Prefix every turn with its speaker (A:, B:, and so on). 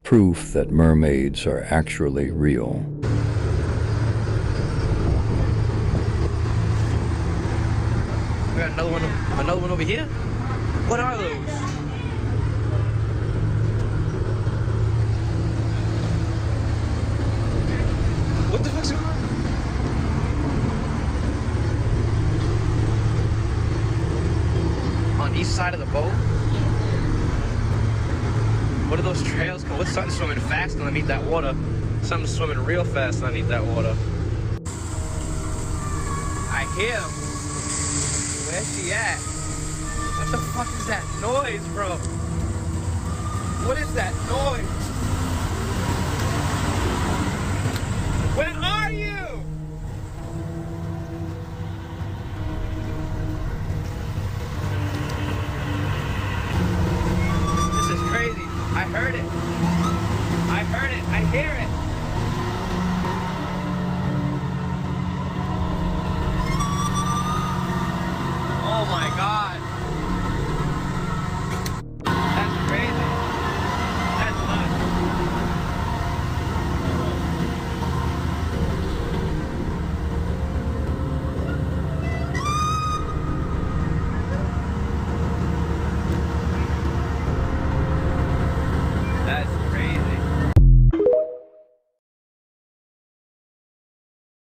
A: proof that mermaids are actually real.
B: We got another one over here? What are those? What the fuck's going on? On each side of the boat? What are those trails called? What's something swimming fast underneath that water? Something swimming real fast underneath that water. I hear him. Where's she at? What the fuck is that noise, bro? What is that noise?